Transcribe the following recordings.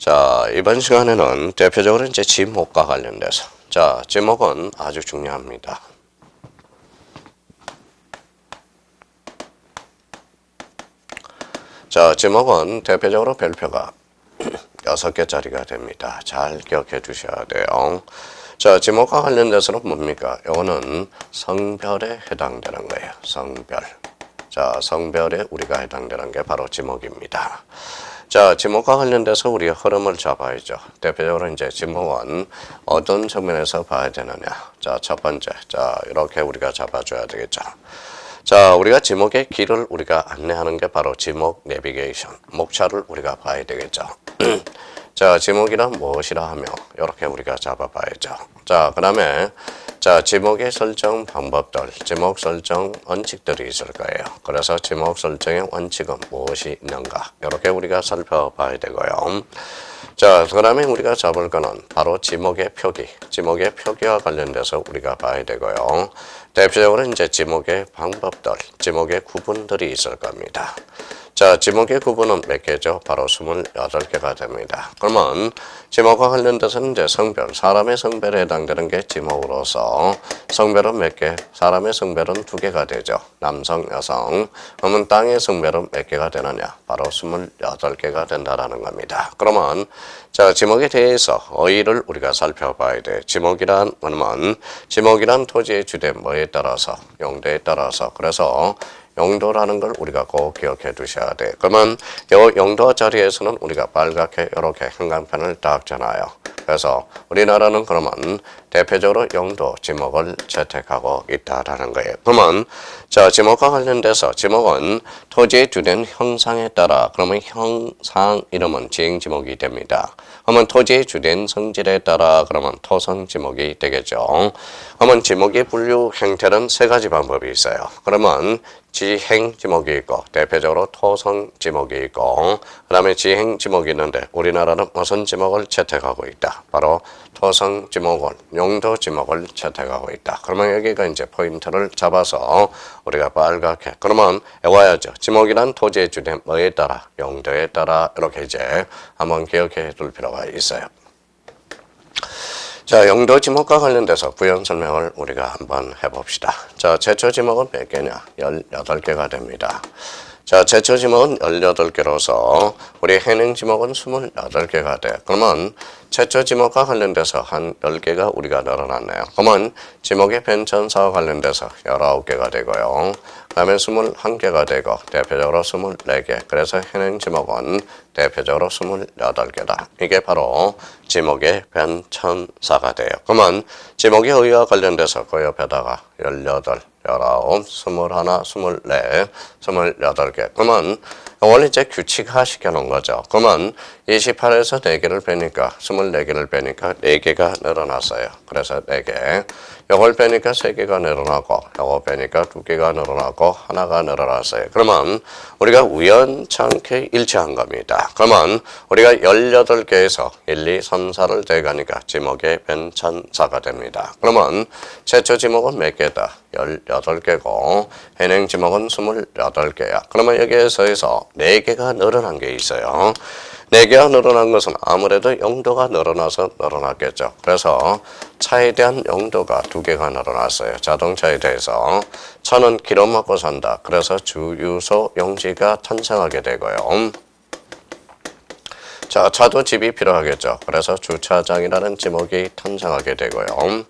자, 이번 시간에는 대표적으로 이제 지목과 관련돼서. 자, 지목은 아주 중요합니다. 자, 지목은 대표적으로 별표가 6개짜리가 됩니다. 잘 기억해 주셔야 돼요. 자, 지목과 관련돼서는 뭡니까? 이거는 성별에 해당되는 거예요. 성별. 자, 성별에 우리가 해당되는 게 바로 지목입니다. 자, 지목과 관련돼서 우리가 흐름을 잡아야죠. 대표적으로 이제 지목은 어떤 측면에서 봐야 되느냐. 자, 첫 번째. 자, 이렇게 우리가 잡아줘야 되겠죠. 자, 우리가 지목의 길을 우리가 안내하는 게 바로 지목 내비게이션. 목차를 우리가 봐야 되겠죠. 자, 지목이란 무엇이라 하며 이렇게 우리가 잡아봐야죠. 자, 그 다음에 자, 지목의 설정 방법들, 지목 설정 원칙들이 있을 거예요. 그래서 지목 설정의 원칙은 무엇이 있는가 이렇게 우리가 살펴봐야 되고요. 자, 그 다음에 우리가 잡을 거는 바로 지목의 표기, 지목의 표기와 관련돼서 우리가 봐야 되고요. 대표적으로 이제 지목의 방법들, 지목의 구분들이 있을 겁니다. 자, 지목의 구분은 몇 개죠? 바로 28개가 됩니다. 그러면 지목과 관련돼서는 이제 성별, 사람의 성별에 해당되는 게 지목으로서 성별은 몇 개? 사람의 성별은 2개가 되죠. 남성, 여성. 그러면 땅의 성별은 몇 개가 되느냐? 바로 28개가 된다라는 겁니다. 그러면 자, 지목에 대해서 어휘를 우리가 살펴봐야 돼. 지목이란 뭐냐면 지목이란 토지의 주된 뭐에 따라서, 용도에 따라서. 그래서 용도라는 걸 우리가 꼭 기억해 두셔야 돼. 그러면 이 용도 자리에서는 우리가 빨갛게 이렇게 형광펜을 딱 잖아요. 그래서 우리나라는 그러면 대표적으로 용도 지목을 채택하고 있다라는 거예요. 그러면 자, 지목과 관련돼서 지목은 토지의 주된 형상에 따라 그러면 형상 이름은 지행 지목이 됩니다. 그러면 토지의 주된 성질에 따라 그러면 토성 지목이 되겠죠. 그러면 지목의 분류 형태는 3가지 방법이 있어요. 그러면 지행 지목이 있고 대표적으로 토성 지목이 있고 그 다음에 지행 지목이 있는데 우리나라는 무슨 지목을 채택하고 있다. 바로 토성 지목을 용도 지목을 채택하고 있다. 그러면 여기가 이제 포인트를 잡아서 우리가 빨갛게 그러면 외워야죠. 지목이란 토지의 주된 뭐에 따라 용도에 따라 이렇게 이제 한번 기억해 둘 필요가 있어요. 자, 용도 지목과 관련돼서 부연 설명을 우리가 한번 해봅시다. 자, 제초 지목은 몇 개냐? 18개가 됩니다. 자, 제초 지목은 18개로서 우리 해능 지목은 28개가 돼. 그러면 제초 지목과 관련돼서 한 10개가 우리가 늘어났네요. 그러면 지목의 변천사와 관련돼서 19개가 되고요. 그 다음에 21개가 되고 대표적으로 24개. 그래서 해능 지목은 대표적으로 28개다. 이게 바로 지목의 변천사가 돼요. 그러면 지목의 의의와 관련돼서 그 옆에다가 18, 19, 21, 24, 28개. 그러면 원래 이제 규칙화 시켜놓은 거죠. 그러면 28에서 4개를 빼니까 24개를 빼니까 4개가 늘어났어요. 그래서 4개. 요걸 빼니까 3개가 늘어나고 요거 빼니까 2개가 늘어나고 하나가 늘어났어요. 그러면 우리가 우연찮게 일치한 겁니다. 그러면 우리가 18개에서 1, 2, 3, 4를 대가니까 지목의 변천사가 됩니다. 그러면 제초 지목은 몇 개다? 18개고 해능 지목은 28개야. 그러면 여기에서 4개가 늘어난 게 있어요. 4개가 늘어난 것은 아무래도 용도가 늘어나서 늘어났겠죠. 그래서 차에 대한 용도가 2개가 늘어났어요. 자동차에 대해서 차는 기름 먹고 산다. 그래서 주유소 용지가 탄생하게 되고요. 자, 차도 집이 필요하겠죠. 그래서 주차장이라는 지목이 탄생하게 되고요.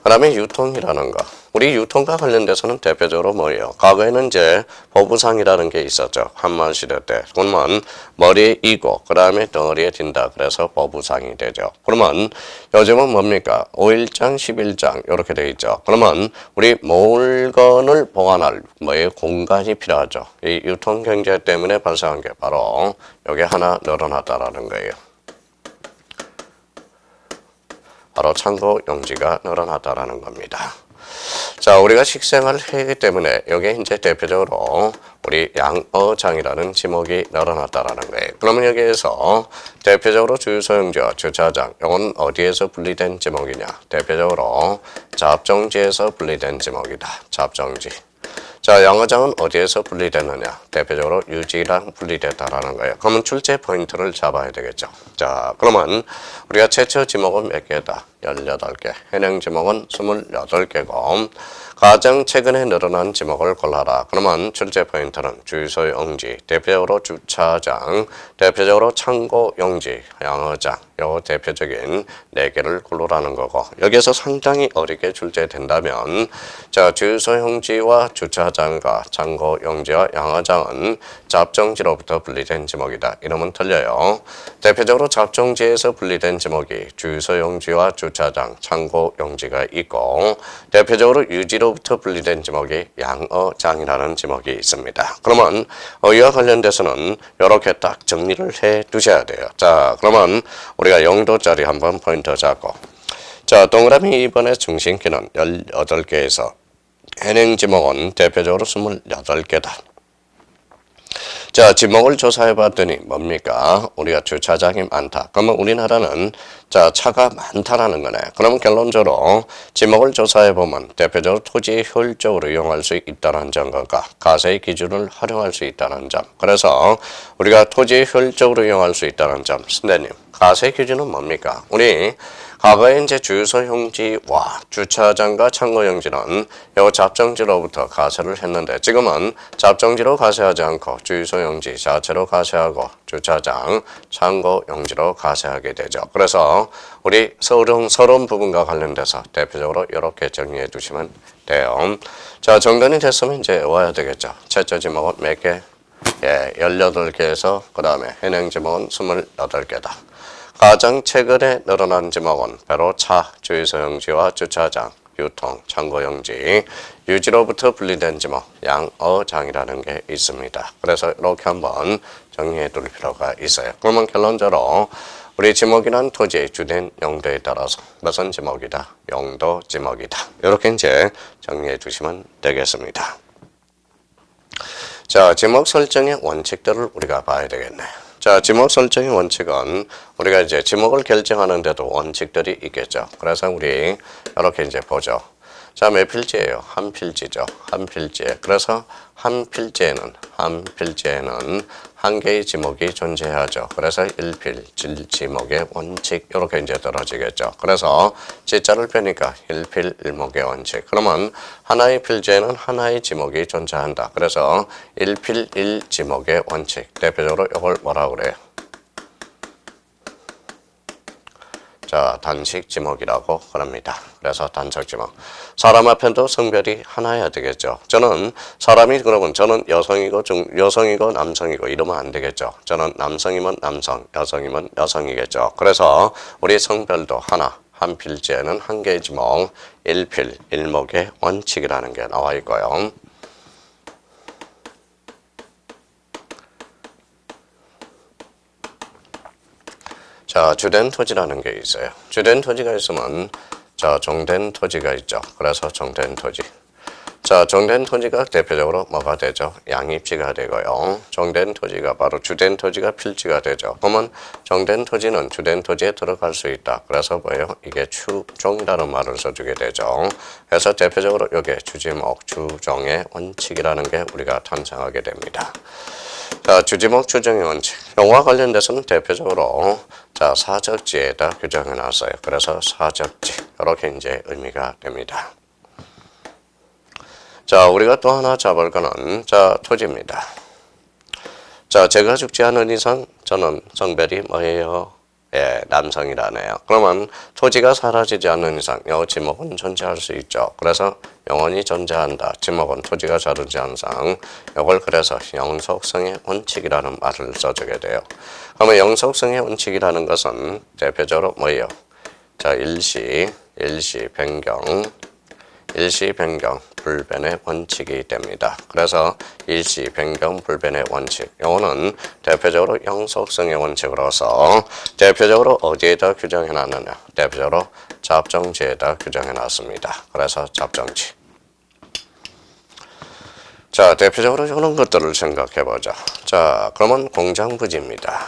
그 다음에 유통이라는 거. 우리 유통과 관련돼서는 대표적으로 뭐예요? 과거에는 이제 보부상이라는 게 있었죠. 한만 시대 때. 그러면 머리에 이고 그 다음에 덩어리에 딘다. 그래서 보부상이 되죠. 그러면 요즘은 뭡니까? 5일장, 11장 이렇게 돼 있죠. 그러면 우리 물건을 보관할 뭐의 공간이 필요하죠. 이 유통 경제 때문에 발생한 게 바로 여기 하나 늘어났다라는 거예요. 바로 창고 용지가 늘어났다라는 겁니다. 자, 우리가 식생활을 하기 때문에 여기에 이제 대표적으로 우리 양어장이라는 지목이 늘어났다라는 거예요. 그러면 여기에서 대표적으로 주유소용지와 주차장, 이건 어디에서 분리된 지목이냐? 대표적으로 잡종지에서 분리된 지목이다. 잡종지. 자, 양어장은 어디에서 분리되느냐? 대표적으로 유지랑 분리됐다라는 거예요. 그러면 출제 포인트를 잡아야 되겠죠. 자, 그러면 우리가 최초 지목은 몇 개다? 18개. 현행 지목은 28개고 가장 최근에 늘어난 지목을 골라라. 그러면 출제 포인트는 주유소 용지, 대표적으로 주차장, 대표적으로 창고 용지, 양어장, 요 대표적인 4개를 고르라는 거고 여기에서 상당히 어렵게 출제된다면 자, 주유소 용지와 주차장과 창고 용지와 양어장은 잡정지로부터 분리된 지목이다. 이러면 틀려요. 대표적으로 잡정지에서 분리된 지목이 주유소 용지와 주차장, 창고 용지가 있고 대표적으로 유지로부터 분리된 지목이 양어장이라는 지목이 있습니다. 그러면 이와 관련돼서는 이렇게 딱 정리를 해 두셔야 돼요. 자, 그러면 우리가 영도짜리 한번 포인트 잡고 자, 동그라미 2번의 중심키는 18개에서 현행 지목은 대표적으로 28개다. 자, 지목을 조사해 봤더니 뭡니까? 우리가 주차장이 많다. 그러면 우리나라는 자, 차가 많다라는 거네. 그러면 결론적으로 지목을 조사해 보면 대표적으로 토지에 효율적으로 이용할 수 있다는 점과 가세의 기준을 활용할 수 있다는 점. 그래서 우리가 토지에 효율적으로 이용할 수 있다는 점. 선생님, 가세 기준은 뭡니까? 우리 과거에 이제 주유소 용지와 주차장과 창고 용지는 요 잡정지로부터 가세를 했는데 지금은 잡정지로 가세하지 않고 주유소 용지 자체로 가세하고 주차장, 창고 용지로 가세하게 되죠. 그래서 우리 서론 부분과 관련돼서 대표적으로 이렇게 정리해 두시면 돼요. 자, 정돈이 됐으면 이제 와야 되겠죠. 최초 지목은 몇 개? 예, 18개에서 그 다음에 현행 지목은 28개다. 가장 최근에 늘어난 지목은 바로 차, 주유소 용지와 주차장, 유통, 창고 용지, 유지로부터 분리된 지목, 양어장이라는 게 있습니다. 그래서 이렇게 한번 정리해 둘 필요가 있어요. 그러면 결론적으로 우리 지목이란 토지의 주된 용도에 따라서 무슨 지목이다? 용도 지목이다. 이렇게 이제 정리해 주시면 되겠습니다. 자, 지목 설정의 원칙들을 우리가 봐야 되겠네. 자, 지목 설정의 원칙은 우리가 이제 지목을 결정하는데도 원칙들이 있겠죠. 그래서 우리 이렇게 이제 보죠. 자, 몇 필지예요? 한 필지죠. 한 필지에. 그래서 한 필지에는 한 개의 지목이 존재하죠. 그래서 1필, 지목의 원칙 이렇게 이제 떨어지겠죠. 그래서 지자를 빼니까 1필, 1목의 원칙. 그러면 하나의 필지에는 하나의 지목이 존재한다. 그래서 1필, 1지목의 원칙. 대표적으로 이걸 뭐라고 그래요? 자, 단식 지목이라고 그럽니다. 그래서 단적 지목. 사람 앞에도 성별이 하나여야 되겠죠. 저는 사람이 그러면 저는 여성이고 남성이고 이러면 안 되겠죠. 저는 남성이면 남성, 여성이면 여성이겠죠. 그래서 우리 성별도 하나, 한 필지에는 한 개의 지목, 1필, 1목의 원칙이라는 게 나와 있고요. 자, 주된 토지라는 게 있어요. 주된 토지가 있으면 자, 종된 토지가 있죠. 그래서 종된 토지. 자, 종된 토지가 대표적으로 뭐가 되죠? 양입지가 되고요. 종된 토지가 바로 주된 토지가 필지가 되죠. 그러면 종된 토지는 주된 토지에 들어갈 수 있다. 그래서 뭐예요? 이게 추종이라는 말을 써주게 되죠. 그래서 대표적으로 이게 주지목, 주종의 원칙이라는 게 우리가 탄생하게 됩니다. 자, 주지목 추정의 원칙. 용어와 관련돼서는 대표적으로 자, 사적지에다 규정해 놨어요. 그래서 사적지. 이렇게 이제 의미가 됩니다. 자, 우리가 또 하나 잡을 거는 자, 토지입니다. 자, 제가 죽지 않은 이상 저는 성별이 뭐예요? 예, 남성이라네요. 그러면 토지가 사라지지 않는 이상 요 지목은 존재할 수 있죠. 그래서 영원히 존재한다. 지목은 토지가 자르지 않는 이상 이걸 그래서 영속성의 원칙이라는 말을 써주게 돼요. 그러면 영속성의 원칙이라는 것은 대표적으로 뭐예요? 자, 일시 변경, 불변의 원칙이 됩니다. 그래서 일시, 변경, 불변의 원칙. 이거는 대표적으로 영속성의 원칙으로서 대표적으로 어디에다 규정해 놨느냐? 대표적으로 잡정지에다 규정해 놨습니다. 그래서 잡정지. 자, 대표적으로 이런 것들을 생각해 보자. 자, 그러면 공장 부지입니다.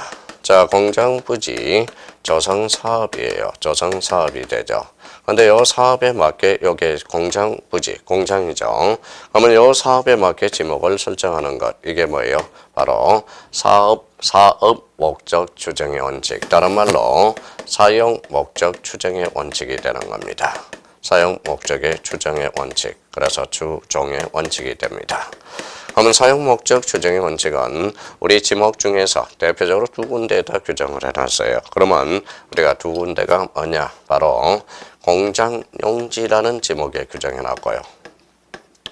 자, 공장 부지 조성 사업이에요. 조성 사업이 되죠. 근데 요 사업에 맞게 요게 공장 부지, 공장이죠. 그러면 요 사업에 맞게 지목을 설정하는 것. 이게 뭐예요? 바로 사업 목적 추정의 원칙. 다른 말로 사용 목적 추정의 원칙이 되는 겁니다. 사용 목적의 추정의 원칙. 그래서 추종의 원칙이 됩니다. 그러면 사용 목적 추정의 원칙은 우리 지목 중에서 대표적으로 두 군데에다 규정을 해놨어요. 그러면 우리가 두 군데가 뭐냐? 바로 공장 용지라는 지목에 규정해놨고요.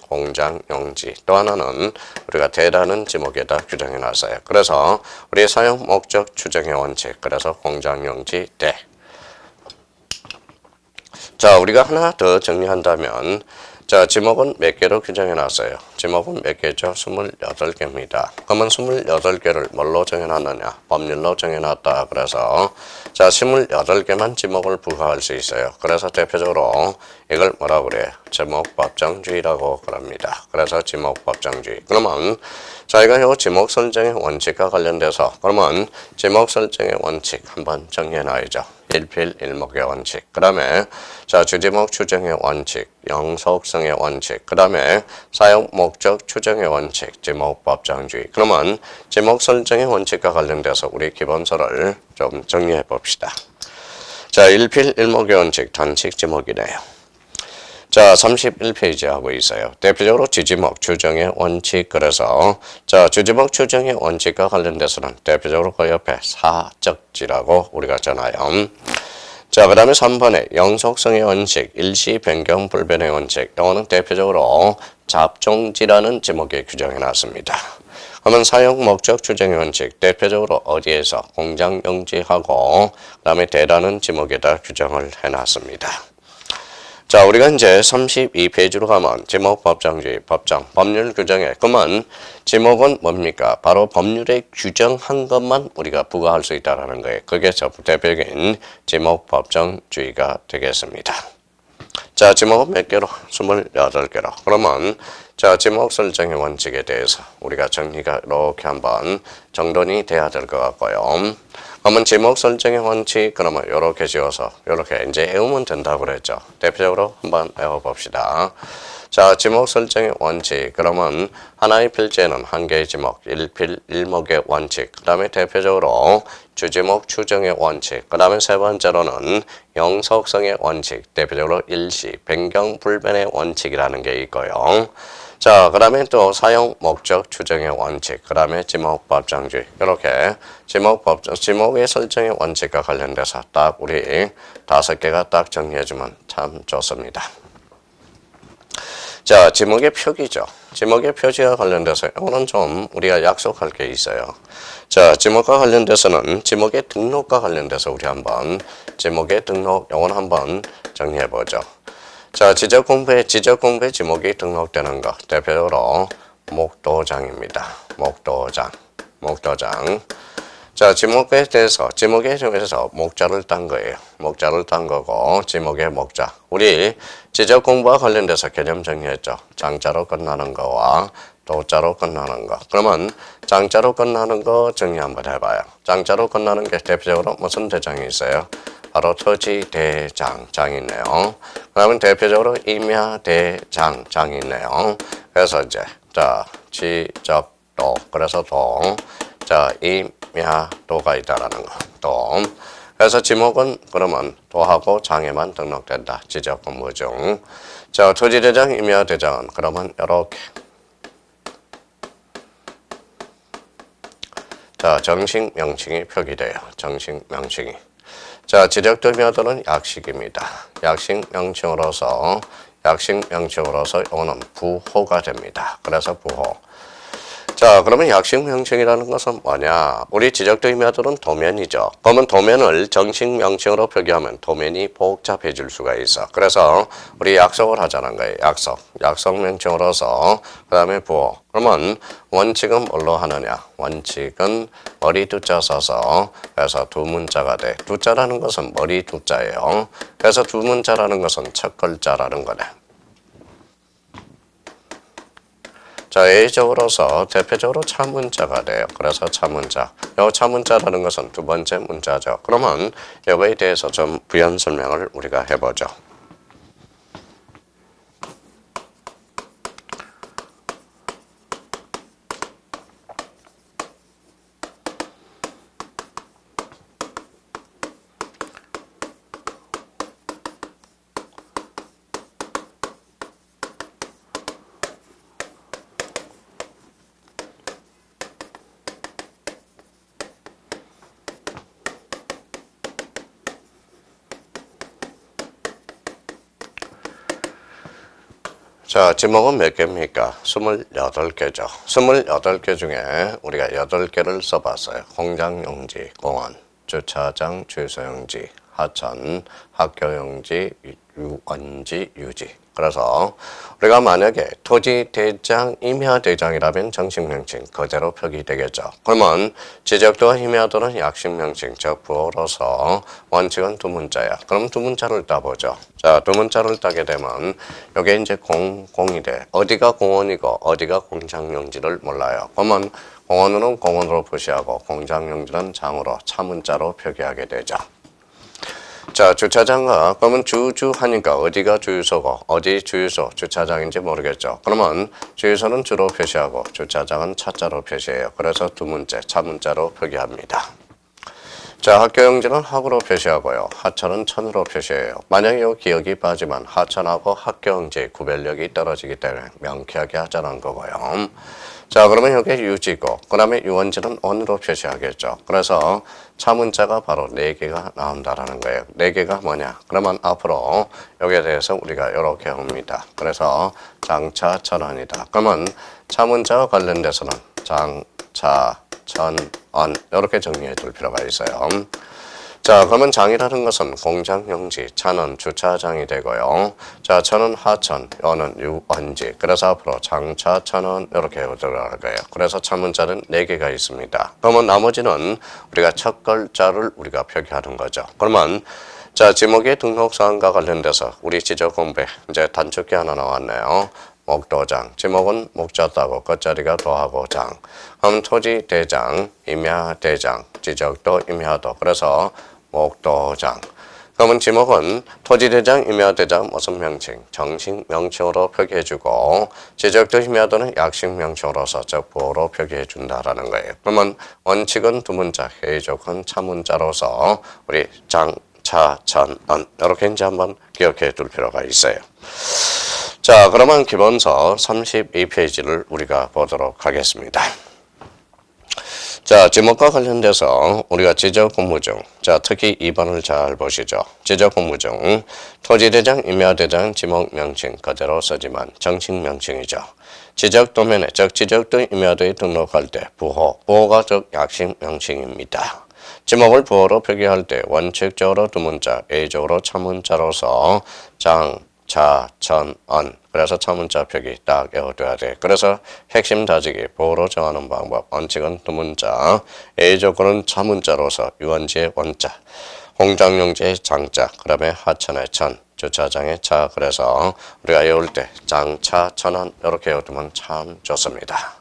공장 용지. 또 하나는 우리가 대라는 지목에다 규정해놨어요. 그래서 우리 사용 목적 추정의 원칙. 그래서 공장 용지 대. 자, 우리가 하나 더 정리한다면 자, 지목은 몇 개로 규정해놨어요? 지목은 몇 개죠? 28개입니다. 그러면 28개를 뭘로 정해놨느냐? 법률로 정해놨다. 그래서 자, 28개만 지목을 부과할 수 있어요. 그래서 대표적으로 이걸 뭐라고 그래요? 지목법정주의라고 그럽니다. 그래서 지목법정주의. 그러면 저희가 이 지목 설정의 원칙과 관련돼서 그러면 지목 설정의 원칙 한번 정해놔야죠. 일필일목의 원칙. 그 다음에 자, 주지목 추정의 원칙, 영속성의 원칙. 그 다음에 사용 목적 추정의 원칙, 지목 법정주의. 그러면 지목 설정의 원칙과 관련돼서 우리 기본서를 좀 정리해 봅시다. 자, 일필일목의 원칙, 단식 지목이네요. 자, 31페이지 하고 있어요. 대표적으로 주지목 추정의 원칙. 그래서 자, 주지목 추정의 원칙과 관련돼서는 대표적으로 그 옆에 사적지라고 우리가 전하요. 자, 그 다음에 3번에 영속성의 원칙, 일시 변경 불변의 원칙. 이거는 대표적으로 잡종지라는 제목에 규정해 놨습니다. 그러면 사용 목적 추정의 원칙, 대표적으로 어디에서 공장 용지하고 그 다음에 대라는 지목에다 규정을 해 놨습니다. 자, 우리가 이제 32페이지로 가면 지목 법정주의, 법률 규정에 그러면 지목은 뭡니까? 바로 법률에 규정한 것만 우리가 부과할 수 있다는 거예요. 그게 대표적인 지목 법정주의가 되겠습니다. 자, 지목은 몇 개로? 28개로. 그러면 자, 지목 설정의 원칙에 대해서 우리가 정리가 이렇게 한번 정돈이 돼야 될 것 같고요. 그러면 지목 설정의 원칙, 그러면 이렇게 지어서 이렇게 이제 외우면 된다고 그랬죠. 대표적으로 한번 외워봅시다. 자, 지목 설정의 원칙, 그러면 하나의 필지에는 한 개의 지목, 일필 일목의 원칙, 그 다음에 대표적으로 주지목 추정의 원칙, 그 다음에 세 번째로는 영속성의 원칙, 대표적으로 일시, 변경 불변의 원칙이라는 게 있고요. 자, 그 다음에 또 사용 목적 추정의 원칙, 그 다음에 지목 법정주의. 이렇게 지목의 설정의 원칙과 관련돼서 딱 우리 5개가 딱 정리해주면 참 좋습니다. 자, 지목의 표기죠. 지목의 표지와 관련돼서 이거는 좀 우리가 약속할 게 있어요. 자, 지목과 관련돼서는 지목의 등록과 관련돼서 우리 한번 지목의 등록 이건 한번 정리해 보죠. 자, 지적공부에 지목이 등록되는 것 대표적으로 목도장입니다. 목도장. 자, 지목에 대해서 목자를 딴 거예요. 목자를 딴 거고 지목의 목자. 우리 지적 공부와 관련돼서 개념 정리했죠. 장자로 끝나는 거와 도자로 끝나는 거. 그러면 장자로 끝나는 거 정리 한번 해봐요. 장자로 끝나는 게 대표적으로 무슨 대장이 있어요? 바로 토지대장장이 있네요. 그러면 대표적으로 임야대장장이 있네요. 그래서 이제 자, 지적도 그래서 도. 자, 임야도가 있다라는 거. 도. 그래서 지목은 그러면 도하고 장에만 등록된다. 지적 공부 중. 자, 토지대장, 임야대장은 그러면 이렇게. 자, 정식 명칭이 표기돼요. 정식 명칭이. 자, 지적도 임야도는 약식입니다. 약식 명칭으로서 이거는 부호가 됩니다. 그래서 부호. 자, 그러면 약식 명칭이라는 것은 뭐냐? 우리 지적도 임야도는 도면이죠. 그러면 도면을 정식 명칭으로 표기하면 도면이 복잡해질 수가 있어. 그래서 우리 약속을 하자는 거예요. 약속 명칭으로서 그 다음에 부호. 그러면 원칙은 뭘로 하느냐? 원칙은 머리 두자 써서 그래서 두 문자가 돼. 두자라는 것은 머리 두자예요. 그래서 두 문자라는 것은 첫 글자라는 거네. 자, A적으로서 대표적으로 차문자가 돼요. 그래서 차문자. 요 차문자라는 것은 두 번째 문자죠. 그러면 이거에 대해서 좀 부연 설명을 우리가 해보죠. 자, 지목은 몇 개입니까? 28개죠. 28개 중에 우리가 8개를 써봤어요. 공장용지, 공원, 주차장, 주소용지, 하천, 학교용지, 유원지, 유지. 그래서 우리가 만약에 토지대장, 임야대장이라면 정식명칭 그대로 표기되겠죠. 그러면 지적도와 임야도는 약식명칭, 즉 부호로서 원칙은 두 문자야. 그럼 두 문자를 따보죠. 자, 두 문자를 따게 되면 이게 이제 공이 돼. 어디가 공원이고 어디가 공장용지를 몰라요. 그러면 공원은 공원으로 표시하고 공장용지는 장으로 차문자로 표기하게 되죠. 자, 주차장과 그러면 주주 하니까 어디가 주유소고 어디 주유소 주차장인지 모르겠죠. 그러면 주유소는 주로 표시하고 주차장은 차자로 표시해요. 그래서 두 문제 차문자로 표기합니다. 자, 학교용지는 학으로 표시하고요. 하천은 천으로 표시해요. 만약에 이 기억이 빠지면 하천하고 학교용지 구별력이 떨어지기 때문에 명쾌하게 하자는 거고요. 자, 그러면 여기 유지고 그 다음에 유원지는 on으로 표시하겠죠. 그래서 차문자가 바로 4개가 나온다라는 거예요. 4개가 뭐냐? 그러면 앞으로 여기에 대해서 우리가 이렇게 합니다. 그래서 장차 천원이다. 그러면 차문자와 관련돼서는 장차 천원 이렇게 정리해 둘 필요가 있어요. 자, 그러면 장이라는 것은 공장용지, 차는 주차장이 되고요. 자, 천은 하천, 연은 유원지. 그래서 앞으로 장차, 천은 이렇게 들어갈 거예요. 그래서 차문자는 4개가 있습니다. 그러면 나머지는 우리가 첫 글자를 우리가 표기하는 거죠. 그러면 자, 지목의 등록사항과 관련돼서 우리 지적 공부에 이제 단축키 하나 나왔네요. 목도장. 지목은 목자 따고 끝자리가 도하고 장. 그럼 토지 대장, 임야 대장, 지적도 임야도. 그래서 목도장. 그러면 지목은 토지대장, 임야대장 무슨 명칭? 정식 명칭으로 표기해주고 지적도 임야도는 약식 명칭으로서 즉 부호로 표기해준다라는 거예요. 그러면 원칙은 두 문자, 해적은 차문자로서 우리 장, 차, 천, 언 이렇게 이제 한번 기억해 둘 필요가 있어요. 자, 그러면 기본서 32페이지를 우리가 보도록 하겠습니다. 자, 지목과 관련돼서 우리가 지적 공부 중, 자, 특히 2번을 잘 보시죠. 지적 공부 중 토지대장, 임야대장, 지목 명칭 그대로 쓰지만 정식 명칭이죠. 지적 도면에, 즉 지적도 임야도에 등록할 때 부호가 즉 약식 명칭입니다. 지목을 부호로 표기할 때 원칙적으로 두 문자, A적으로 차문자로서 장, 차, 천, 언. 그래서 차문자 표기 딱 외워둬야 돼. 그래서 핵심 다지기, 부호로 정하는 방법. 원칙은 두 문자, A적으로는 차문자로서 유원지의 원자, 공장용지의 장자, 그 다음에 하천의 천, 주차장의 차. 그래서 우리가 외울 때 장, 차, 천원 이렇게 외워두면 참 좋습니다.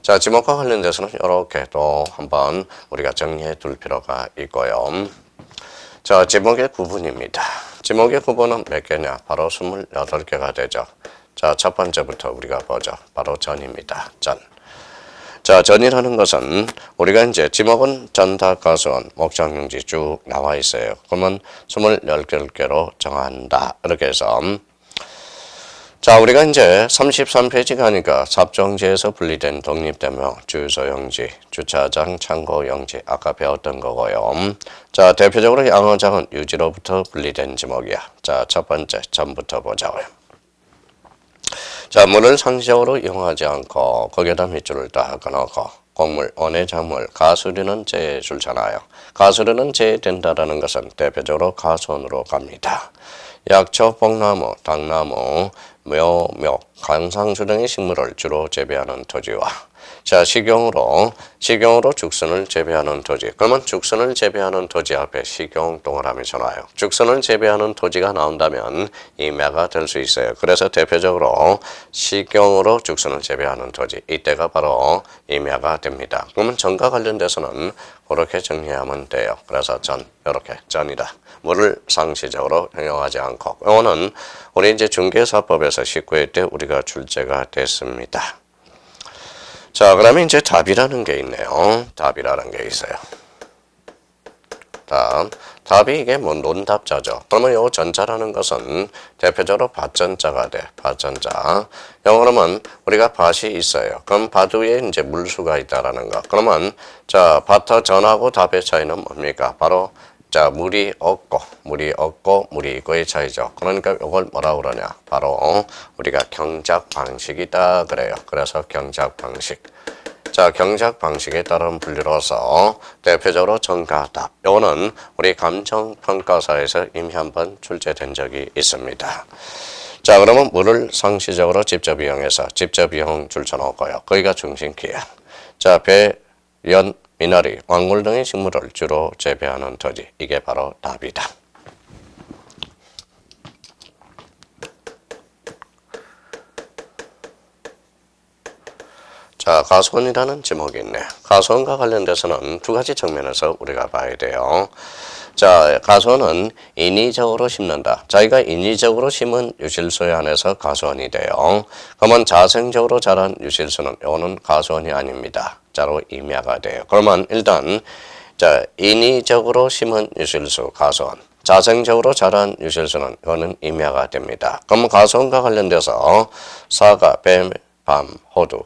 자, 지목과 관련돼서는 이렇게 또 한번 우리가 정리해 둘 필요가 있고요. 자, 지목의 구분입니다. 지목의 구분은 몇 개냐? 바로 28개가 되죠. 자, 첫 번째부터 우리가 보죠. 바로 전입니다. 전. 자, 전이라는 것은 우리가 이제 지목은 전다, 가수원, 목장용지 쭉 나와 있어요. 그러면 28개로 정한다. 이렇게 해서 자, 우리가 이제 33페이지 가니까 삽정지에서 분리된 독립대명, 주소용지, 주차장, 창고용지 아까 배웠던 거고요. 자, 대표적으로 양어장은 유지로부터 분리된 지목이야. 자, 첫 번째 전부터 보자고요. 자, 물을 상시적으로 이용하지 않고 거기에다 밑줄을 딱 끊어놓고 곡물, 원의 작물, 가수류는 제해주잖아요. 가수류는 제된다라는 것은 대표적으로 가수원으로 갑니다. 약초, 뽕나무, 당나무, 묘, 강상수 등의 식물을 주로 재배하는 토지와 자, 식용으로 죽순을 재배하는 토지. 그러면 죽순을 재배하는 토지 앞에 식용 동그라미 쳐놔요. 죽순을 재배하는 토지가 나온다면 임야가 될 수 있어요. 그래서 대표적으로 식용으로 죽순을 재배하는 토지. 이때가 바로 임야가 됩니다. 그러면 전과 관련돼서는 그렇게 정리하면 돼요. 그래서 이렇게 전이다. 물을 상시적으로 형용하지 않고. 이거는 우리 이제 중개사법에서 19회 때 우리가 출제가 됐습니다. 자, 그러면 이제 답이라는 게 있네요. 답이라는 게 있어요. 답이 이게 뭐 논답자죠. 그러면 요 전자라는 것은 대표적으로 밭전자가 돼. 밭전자. 그러면 우리가 밭이 있어요. 그럼 밭 위에 이제 물수가 있다라는 거. 그러면 자, 밭과 전하고 답의 차이는 뭡니까? 바로 자, 물이 없고 물이 있고의 차이죠. 그러니까 이걸 뭐라고 그러냐? 바로 우리가 경작 방식이다 그래요. 그래서 경작 방식. 자, 경작 방식에 따른 분류로서 대표적으로 전과 답. 이거는 우리 감정평가사에서 이미 한번 출제된 적이 있습니다. 자, 그러면 물을 상시적으로 직접 이용해서 직접 이용 줄쳐놓고요. 거기가 중심키야. 자, 배, 연, 미나리, 광물 등의 식물을 주로 재배하는 토지. 이게 바로 답이다. 자, 가수원이라는 제목이 있네. 가수원과 관련돼서는 두 가지 측면에서 우리가 봐야 돼요. 자, 가수원은 인위적으로 심는다. 자기가 인위적으로 심은 유실수에 한해서 가수원이 돼요. 그러면 자생적으로 자란 유실수는 이거는 가수원이 아닙니다. 자로 임야가 돼요. 그러면 일단 자, 인위적으로 심은 유실수 가수원. 자생적으로 자란 유실수는 이거는 임야가 됩니다. 그러면 가수원과 관련돼서 사과, 뱀, 밤, 호두,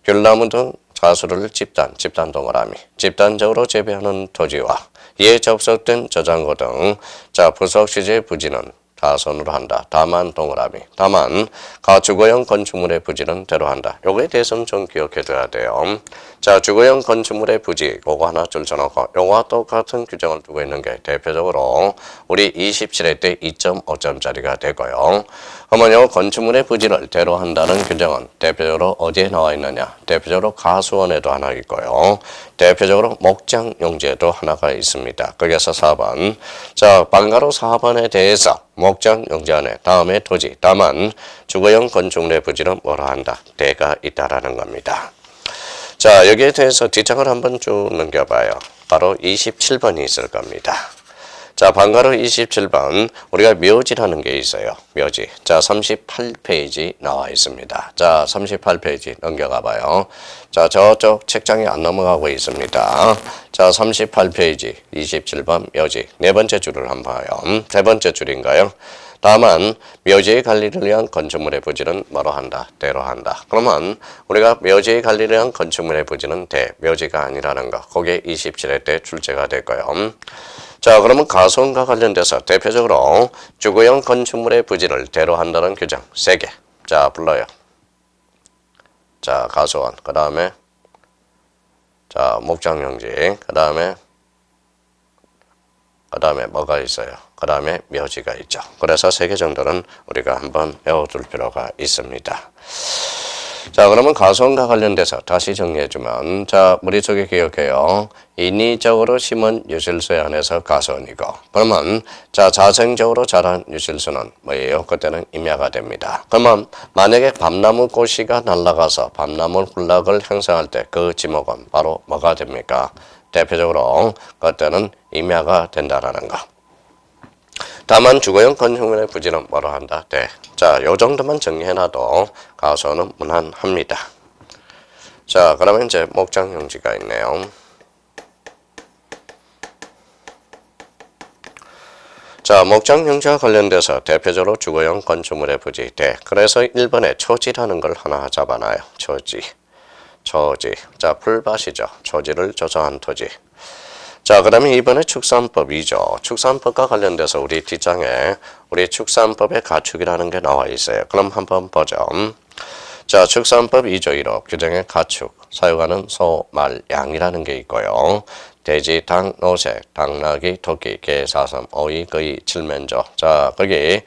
귤나무 등 가수를 집단 동그라미, 집단적으로 재배하는 토지와 이에 접속된 저장고 등, 자, 부속시제 부지는 가선으로 한다. 다만 동그라미, 다만 가주거형 건축물의 부지는 대로 한다. 요거에 대해서는 좀 기억해 둬야 돼요. 자, 주거형 건축물의 부지, 요거 하나 줄쳐놓고 요거와 똑같은 규정을 두고 있는 게 대표적으로 우리 27회 때 2.5점짜리가 되고요. 그러면 요 건축물의 부지를 대로 한다는 규정은 대표적으로 어디에 나와 있느냐? 대표적으로 가수원에도 하나 있고요. 대표적으로 목장용지에도 하나가 있습니다. 거기에서 4번. 자, 방가로 4번에 대해서 목장용지 안에 다음에 토지, 다만 주거형 건축물의 부지는 뭐라 한다? 대가 있다라는 겁니다. 자, 여기에 대해서 뒷장을 한번 쭉 넘겨봐요. 바로 27번이 있을 겁니다. 자, 방가로 27번 우리가 묘지라는 게 있어요. 묘지. 자, 38페이지 나와 있습니다. 자, 38페이지 넘겨가 봐요. 자, 저쪽 책장에 안 넘어가고 있습니다. 자, 38페이지 27번 묘지. 네 번째 줄을 한번 봐요. 세 번째 줄인가요? 다만 묘지의 관리를 위한 건축물의 부지는 뭐로 한다? 대로 한다. 그러면 우리가 묘지의 관리를 위한 건축물의 부지는 대, 묘지가 아니라는 거. 그게 27회 때 출제가 될 거예요. 자, 그러면 가수원과 관련돼서 대표적으로 주거형 건축물의 부지를 대로 한다는 규정 3개. 자, 불러요. 자, 가수원. 그 다음에 자, 목장용지. 그 다음에 뭐가 있어요? 그 다음에 묘지가 있죠. 그래서 3개 정도는 우리가 한번 외워둘 필요가 있습니다. 자, 그러면 가수원과 관련돼서 다시 정리해주면, 자, 머릿속에 기억해요. 인위적으로 심은 유실수에 한해서 가수원이고, 그러면 자, 자생적으로 자란 유실수는 뭐예요? 그때는 임야가 됩니다. 그러면 만약에 밤나무 꽃씨가 날아가서 밤나무 군락을 형성할 때 그 지목은 바로 뭐가 됩니까? 대표적으로 그때는 임야가 된다라는 거. 다만 주거형 건축물의 부지는 뭐로 한다? 대. 자, 요 정도만 정리해놔도 가수원은 무난합니다. 자, 그러면 이제 목장용지가 있네요. 자, 목장용지와 관련돼서 대표적으로 주거형 건축물의 부지 대. 그래서 1번에 초지라는 걸 하나 잡아놔요. 초지. 자, 풀밭이죠. 초지를 조성한 토지. 자, 그러면 이번에 축산법 2조. 축산법과 관련돼서 우리 뒷장에 우리 축산법의 가축이라는 게 나와 있어요. 그럼 한번 보죠. 자, 축산법 2조 1호 규정의 가축. 사육하는 소, 말, 양이라는 게 있고요. 돼지, 닭, 노새, 당나귀, 토끼, 개, 사슴, 오이, 거의, 칠면조. 자, 거기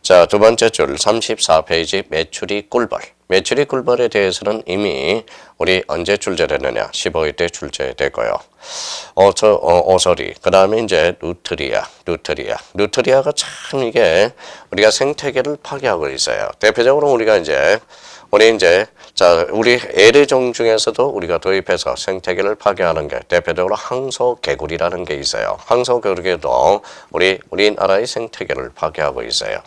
자, 두 번째 줄 34페이지 메추리 꿀벌. 메추리 꿀벌에 대해서는 이미 우리 언제 출제됐느냐? 15회 때 출제되고요. 오소리, 그 다음에 이제 누트리아가 참 이게 우리가 생태계를 파괴하고 있어요. 대표적으로 우리 애래종 중에서도 우리가 도입해서 생태계를 파괴하는 게 대표적으로 항소개구리라는 게 있어요. 항소개구리도 우리나라의 생태계를 파괴하고 있어요.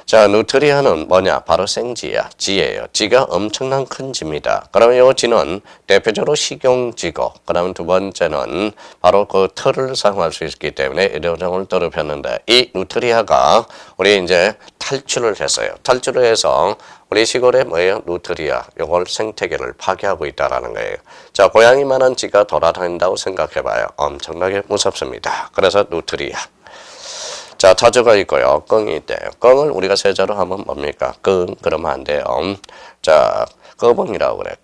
자, 누트리아는 뭐냐? 바로 생쥐야. 쥐예요. 쥐가 엄청난 큰 쥐입니다. 그러면 이 쥐는 대표적으로 식용쥐고, 그 다음 두 번째는 바로 그 털을 사용할 수 있기 때문에 애래종을 더럽혔는데, 이 누트리아가 우리 이제 탈출을 했어요. 탈출을 해서 우리 시골에 뭐예요? 누트리아. 요걸 생태계를 파괴하고 있다라는 거예요. 자, 고양이만한 쥐가 돌아다닌다고 생각해봐요. 엄청나게 무섭습니다. 그래서 누트리아. 자, 타조가 있고요. 꿩이 있대요. 꿩을 우리가 세자로 하면 뭡니까? 그러면 안 돼요. 자, 꺼벙이라고 그래.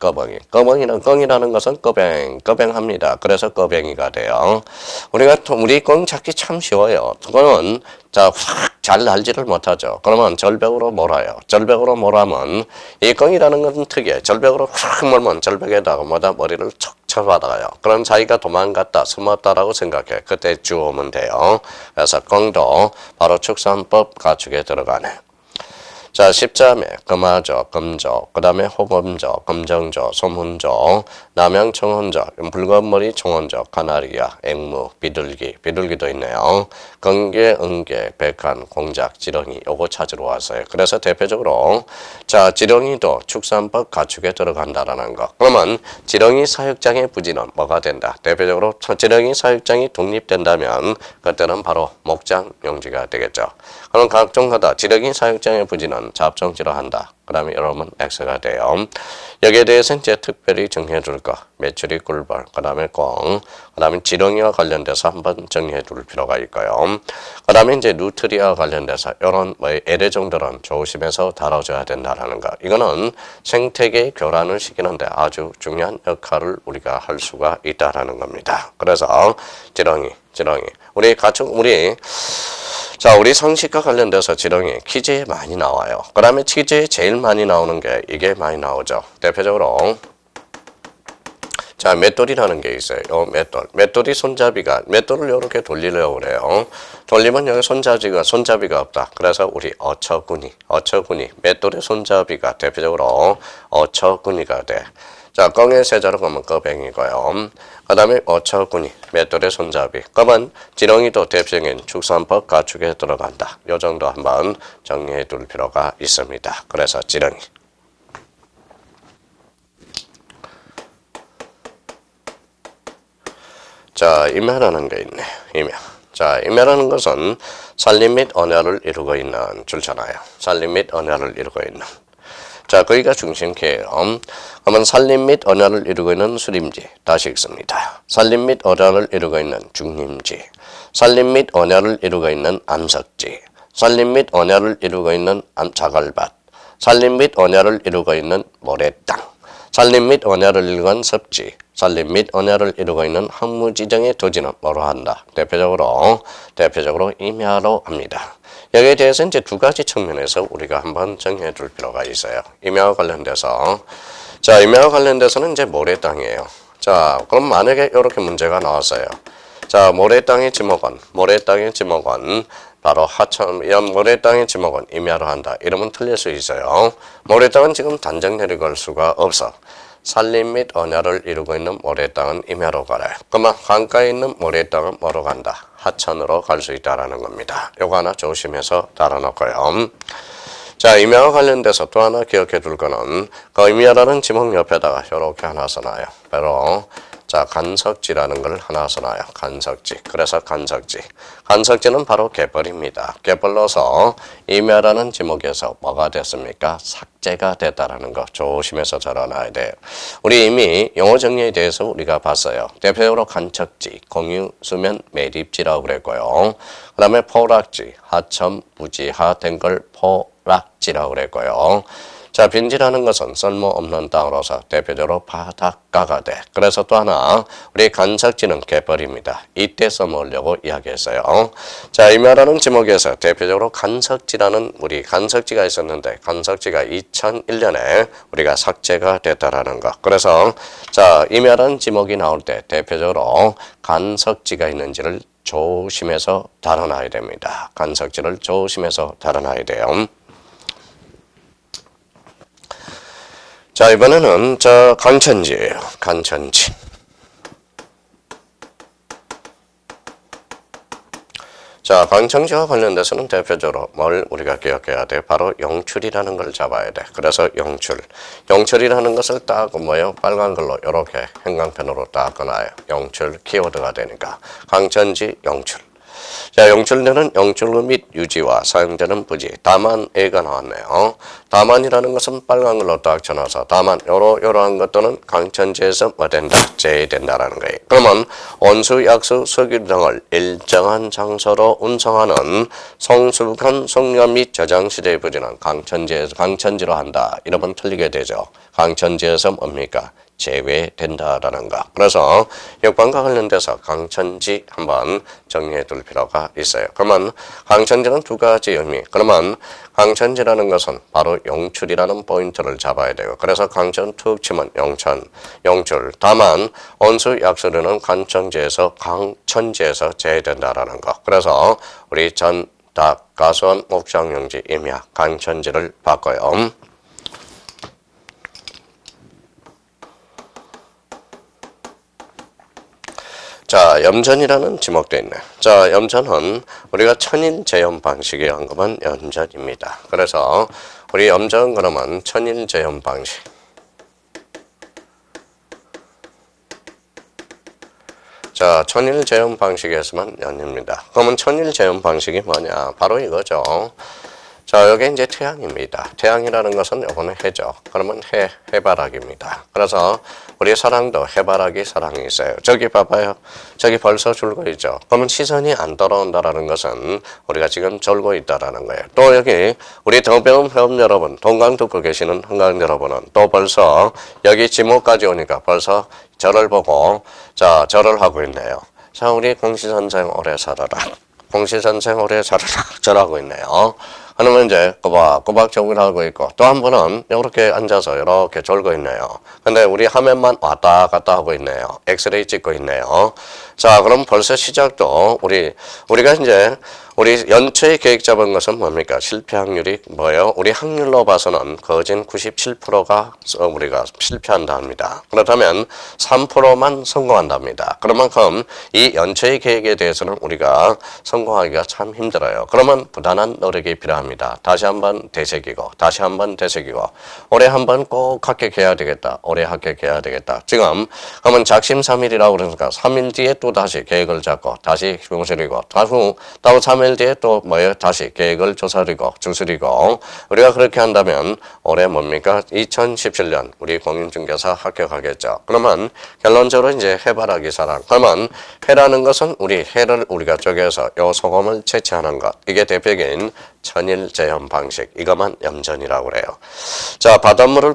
꿩이라는 것은 꺼뱅합니다. 그래서 꺼뱅이가 돼요. 우리 꿩 찾기 참 쉬워요. 꿩은 자, 확 잘 날지를 못하죠. 그러면 절벽으로 몰아요. 절벽으로 몰아면 이 꿩이라는 것은 특이해. 절벽으로 확 몰면 절벽에다가 머리를 척 쳐박아요. 그럼 자기가 도망갔다, 숨었다라고 생각해. 그때 주우면 돼요. 그래서 꿩도 바로 축산법 가축에 들어가네. 자, 십자매, 금화조, 금조, 그 다음에 호범조, 금정조, 소문조, 남양청혼조, 붉은머리 청혼조, 카나리아, 앵무, 비둘기도 있네요. 건개, 응개, 백한, 공작, 지렁이, 요거 찾으러 왔어요. 그래서 대표적으로 자, 지렁이도 축산법 가축에 들어간다라는 거. 그러면 지렁이 사육장의 부지는 뭐가 된다? 대표적으로 지렁이 사육장이 독립된다면 그때는 바로 목장 용지가 되겠죠. 그럼 각종하다 지렁이 사육장의 부지는 잡종지로 한다. 그 다음에 여러분 X가 돼요. 여기에 대해서 이제 특별히 정리해 줄 거. 메추리 꿀벌, 그 다음에 꿩, 그 다음에 지렁이와 관련돼서 한번 정리해 둘 필요가 있고요. 그 다음에 이제 누트리아와 관련돼서 이런 애래종들은 조심해서 다뤄줘야 된다는 거. 이거는 생태계 교란을 시키는데 아주 중요한 역할을 우리가 할 수가 있다라는 겁니다. 그래서 지렁이. 우리 상식과 관련돼서 지렁이 퀴즈에 많이 나와요. 그 다음에 퀴즈에 제일 많이 나오는 게 이게 많이 나오죠. 대표적으로 자, 맷돌이라는 게 있어요. 맷돌이 맷돌을 이렇게 돌리려고 그래요. 돌리면 여기 손잡이가 없다. 그래서 우리 어처구니, 맷돌의 손잡이가 대표적으로 어처구니가 돼. 자, 꿩의 세자로 가면 꺼뱅이고요. 그 다음에 어처구니, 맷돌의 손잡이. 그러면 지렁이도 대표적인 축산법 가축에 들어간다. 요 정도 한번 정리해 둘 필요가 있습니다. 그래서 지렁이. 자, 임야라는 게 있네. 임야. 자, 임야라는 것은 산림 및 언야를 이루고 있는 줄잖아요. 산림 및 언야를 이루고 있는. 자, 거기가 중심캐예요. 그러면 산림 및 언야를 이루고 있는 수림지. 다시 읽습니다. 산림 및 언야를 이루고 있는 중림지. 산림 및 언야를 이루고 있는 암석지. 산림 및 언야를 이루고 있는 자갈밭. 산림 및 언야를 이루고 있는 모래땅. 산림 및 언야를 이루고 있는 섭지. 산림 및 언야를 이루고 있는 항무지정의 토지는 뭐로 한다? 대표적으로 임야로 합니다. 여기에 대해서 이제 두 가지 측면에서 우리가 한번 정리해 둘 필요가 있어요. 임야와 관련돼서. 자, 임야와 관련돼서는 이제 모래땅이에요. 자, 그럼 만약에 이렇게 문제가 나왔어요. 자, 모래땅의 지목은 바로 모래땅의 지목은 임야로 한다. 이러면 틀릴 수 있어요. 모래땅은 지금 단정 내려갈 수가 없어. 산림 및 언야를 이루고 있는 모래땅은 임야로 가래. 그러면 강가에 있는 모래땅은 뭐로 간다? 하천으로 갈 수 있다라는 겁니다. 요거 하나 조심해서 달아놓고요. 자, 임야와 관련돼서 또 하나 기억해 둘 거는 그 임야라는 지목 옆에다가 이렇게 하나 써놔요. 바로 자, 간석지라는 걸 하나 써놔요. 간석지. 그래서 간석지는 바로 갯벌입니다. 갯벌로서 임야라는 지목에서 뭐가 됐습니까? 삭제가 됐다라는 거 조심해서 적어놔야 돼요. 우리 이미 용어 정리에 대해서 우리가 봤어요. 대표적으로 간척지, 공유, 수면, 매립지라고 그랬고요. 그 다음에 포락지, 하천, 부지하 된 걸 포락지라고 그랬고요. 자, 빈지라는 것은 쓸모없는 땅으로서 대표적으로 바닷가가 돼. 그래서 또 하나 우리 간석지는 갯벌입니다. 이때 써먹으려고 이야기했어요. 자, 이메라는 지목에서 대표적으로 간석지라는 우리 간석지가 있었는데 간석지가 2001년에 우리가 삭제가 됐다라는 것. 그래서 자, 이메라는 지목이 나올 때 대표적으로 간석지가 있는지를 조심해서 다뤄놔야 됩니다. 간석지를 조심해서 다뤄놔야 돼요. 자, 이번에는 강천지예요. 강천지. 자, 강천지와 관련돼서는 대표적으로 뭘 우리가 기억해야 돼? 바로 영출이라는 걸 잡아야 돼. 그래서 영출. 영출이라는 것을 딱 뭐예요? 빨간 걸로 이렇게 형광펜으로 딱 꺼놔요. 영출 키워드가 되니까. 강천지 영출. 자, 영출되는 영출구 및 유지와 사용되는 부지. 다만에가 나왔네요. 다만이라는 것은 빨간 걸로 딱 쳐놔서 다만 요러한 것들은 강천지에서 뭐 된다? 제외된다라는 거예요. 그러면 온수, 약수, 석유 등을 일정한 장소로 운송하는 성숙한 성량 및 저장 시대의 부지는 강천지로 한다. 이러면 틀리게 되죠. 강천지에서 뭡니까? 제외된다라는 거. 그래서 역방과 관련돼서 강천지 한번 정리해 둘 필요가 있어요. 그러면 강천지는 두 가지 의미. 그러면 강천지라는 것은 바로 영출이라는 포인트를 잡아야 돼요. 그래서 강천 툭 치면 영천, 영출. 다만 온수 약수류는 강천지에서 제외된다라는 거. 그래서 우리 전, 닭, 가수원, 목장용지, 임야, 강천지를 바꿔요. 자, 염전이라는 지목도 있네. 자, 염전은 우리가 천일제염 방식에 언급한 염전입니다. 그래서 우리 염전 그러면 천일제염 방식. 자, 천일제염 방식에서만 연입니다. 그러면 천일제염 방식이 뭐냐? 바로 이거죠. 자, 여기 이제 태양입니다. 태양이라는 것은 요거는 해죠. 그러면 해바라기입니다. 그래서 우리 사랑도 해바라기 사랑이 있어요. 저기 봐봐요. 저기 벌써 줄고 있죠. 그러면 시선이 안 돌아온다라는 것은 우리가 지금 졸고 있다라는 거예요. 또 여기 우리 더 배운 회원 여러분, 동강 듣고 계시는 한강 여러분은 또 벌써 여기 지목까지 오니까 벌써 절을 보고 자, 절을 하고 있네요. 자, 우리 공시선생 오래 살아라. 공시선생 오래 살아라. 절하고 있네요. 그러면 이제 꼬박 졸고 하고 있고 또 한 분은 이렇게 앉아서 이렇게 졸고 있네요. 근데 우리 화면만 왔다 갔다 하고 있네요. 엑스레이 찍고 있네요. 자, 그럼 벌써 시작도 우리가 이제 우리 연초에 계획 잡은 것은 뭡니까? 실패 확률이 뭐예요? 우리 확률로 봐서는 거진 97%가 우리가 실패한다 합니다. 그렇다면 3%만 성공한답니다. 그만큼 이 연초의 계획에 대해서는 우리가 성공하기가 참 힘들어요. 그러면 부단한 노력이 필요합니다. 다시 한번 되새기고 다시 한번 되새기고 올해 한번 꼭 합격해야 되겠다. 올해 합격해야 되겠다. 지금 그러면 작심삼일이라고 그러니까 3일 뒤에 또 다시 계획을 잡고 다시 주스리고 다음 3일 뒤에 또 뭐예요? 다시 계획을 주스리고 우리가 그렇게 한다면 올해 뭡니까? 2017년 우리 공인중개사 합격하겠죠. 그러면 결론적으로 이제 해바라기 사랑. 그러면 해라는 것은 해를 우리가 쪼개서 요 소금을 채취하는 것. 이게 대표적인 천일제염 방식. 이것만 염전이라고 그래요. 자, 바닷물을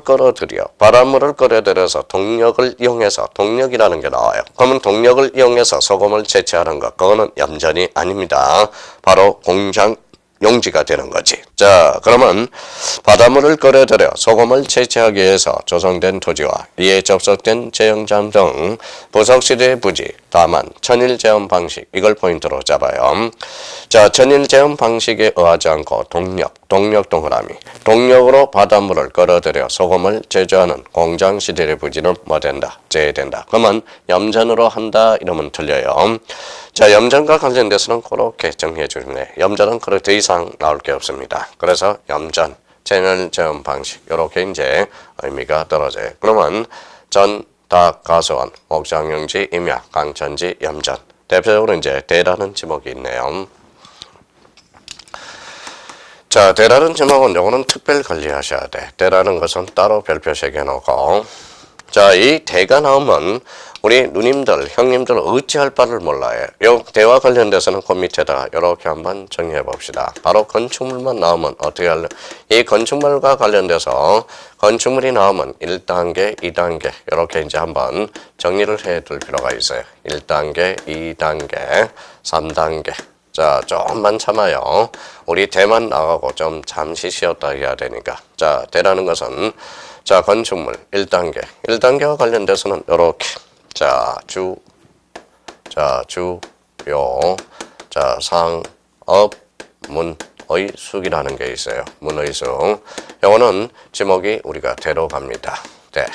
끌어들여서 동력을 이용해서 동력이라는 게 나와요. 그러면 동력을 이용해서 소금을 채취하는 것. 그거는 염전이 아닙니다. 바로 공장 용지가 되는 거지. 자, 그러면 바닷물을 끌어들여 소금을 채취하기 위해서 조성된 토지와 이에 접속된 제형장 등 부속시대의 부지, 다만 천일제염 방식 이걸 포인트로 잡아요. 자, 천일제염 방식에 의하지 않고 동력 동그라미. 동력으로 바닷물을 끌어들여 소금을 제조하는 공장시대의 부지는 뭐 된다? 제외된다. 그러면 염전으로 한다 이러면 틀려요. 자, 염전과 관련돼서는 그렇게 정리해 주시면 염전은 그렇게 더 이상 나올 게 없습니다. 그래서 염전, 천일제염 방식 이렇게 이제 의미가 떨어져요. 그러면 전, 닭, 가수원, 목장용지, 임야, 강천지, 염전. 대표적으로 이제 대라는 지목이 있네요. 자, 대라는 지목은 요거는 특별 관리하셔야 돼. 대라는 것은 따로 별표 새겨놓고 자, 이 대가 나오면 우리 누님들, 형님들 어찌할 바를 몰라요. 요 대화 관련돼서는 그 밑에다 이렇게 한번 정리해 봅시다. 바로 건축물만 나오면 어떻게 할래? 이 건축물과 관련돼서 건축물이 나오면 1단계, 2단계 이렇게 이제 한번 정리를 해 둘 필요가 있어요. 1단계, 2단계, 3단계. 자, 조금만 참아요. 우리 대만 나가고 좀 잠시 쉬었다 해야 되니까. 자, 대라는 것은 자, 건축물 1단계. 1단계와 관련돼서는 이렇게 자, 주, 요, 자, 상, 업, 문, 의, 숙이라는 게 있어요. 문의 숙. 요거는 지목이 우리가 대로 갑니다. 네.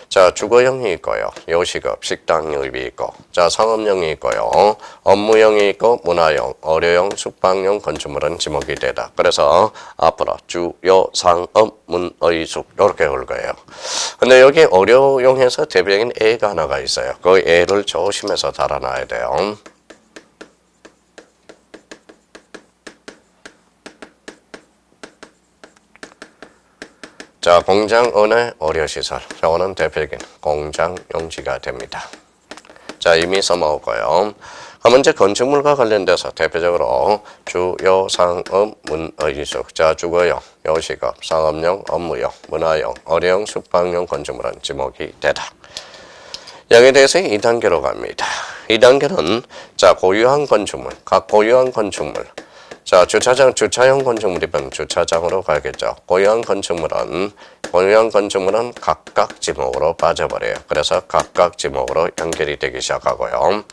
자, 주거형이 있고요. 요식업, 식당업이 있고, 자, 상업형이 있고요. 업무형이 있고, 문화형, 어려형, 숙박형 건축물은 지목이 되다. 그래서 앞으로 주, 요, 상, 업, 문, 의, 숙 이렇게 올 거예요. 근데 여기 어려형에서 대표적인 애가 하나가 있어요. 그 애를 조심해서 달아놔야 돼요. 자, 공장, 은행, 의료시설. 저거는 대표적인 공장 용지가 됩니다. 자, 이미 써먹었고요. 그럼 이제 건축물과 관련돼서 대표적으로 주, 요, 상업, 문, 의숙. 자, 주거용, 요식업, 상업용, 업무용, 문화용, 어려용, 숙박용 건축물은 지목이 되다. 여기에 대해서 2단계로 갑니다. 2단계는 자, 고유한 건축물, 각 고유한 건축물. 자, 주차형 건축물이면 주차장으로 가겠죠. 고유한 건축물은 각각 지목으로 빠져버려요. 그래서 각각 지목으로 연결이 되기 시작하고요.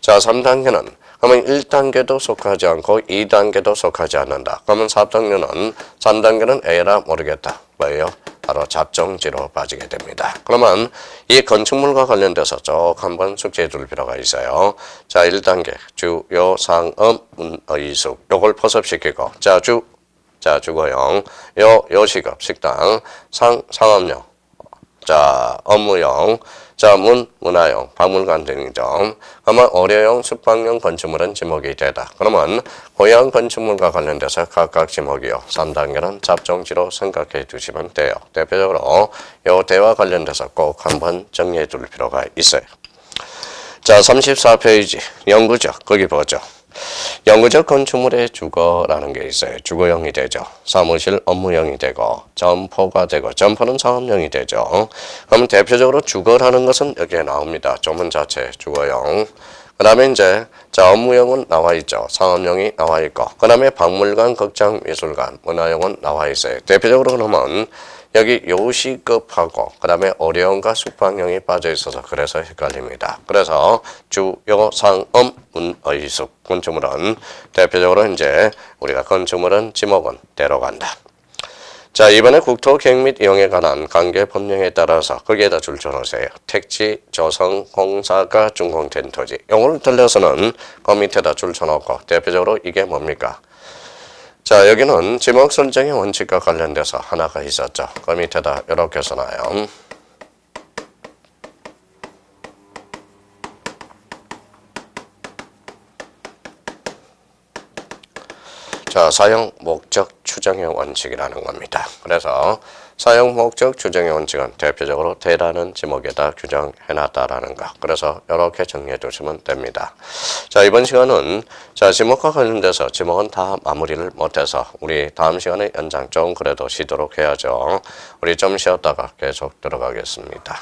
자, 3단계는 그러면 1단계도 속하지 않고 2단계도 속하지 않는다. 그러면 3단계는 에라 모르겠다. 뭐예요? 바로 잡종지로 빠지게 됩니다. 그러면 이 건축물과 관련돼서 쭉 한번 숙지해 둘 필요가 있어요. 자, 1단계 주, 요, 상, 업, 문, 의숙 요걸 포섭시키고 자, 주거용, 요식업, 식당, 상업용, 자, 업무용, 자, 문화용, 박물관 등점. 그러면 어려용, 숙박용 건축물은 지목이 되다. 그러면 고유한 건축물과 관련돼서 각각 지목이요. 3단계는 잡종지로 생각해 두시면 돼요. 대표적으로 이 대화 관련돼서 꼭 한번 정리해 둘 필요가 있어요. 자, 34페이지 영구적 거기 보죠. 영구적 건축물의 주거라는 게 있어요. 주거형이 되죠. 사무실 업무형이 되고 점포가 되고 점포는 상업형이 되죠. 그럼 대표적으로 주거라는 것은 여기에 나옵니다. 조문 자체 주거형. 그 다음에 이제 자, 업무형은 나와 있죠. 상업형이 나와 있고 그 다음에 박물관, 극장, 미술관, 문화형은 나와 있어요. 대표적으로 그러면 여기 요식업하고 그 다음에 어려움과 숙박형이 빠져 있어서 그래서 헷갈립니다. 그래서 주, 요, 상, 업, 문, 의, 숙 건축물은 대표적으로 이제 우리가 건축물은 지목은 대로 간다. 자, 이번에 국토계획 및 이용에 관한 관계 법령에 따라서 거기에다 줄쳐놓으세요. 택지, 조성, 공사가 준공된 토지. 이걸 들려서는 그 밑에다 줄쳐놓고 대표적으로 이게 뭡니까? 자, 여기는 지목 설정의 원칙과 관련돼서 하나가 있었죠. 그 밑에다 이렇게 써놔요. 자, 사용 목적 추정의 원칙이라는 겁니다. 그래서 사용 목적 추정의 원칙은 대표적으로 대라는 지목에다 규정해놨다라는 거. 그래서 이렇게 정리해 두시면 됩니다. 자, 이번 시간은 자, 지목과 관련돼서 지목은 다 마무리를 못해서 우리 다음 시간에 연장 좀 그래도 쉬도록 해야죠. 우리 좀 쉬었다가 계속 들어가겠습니다.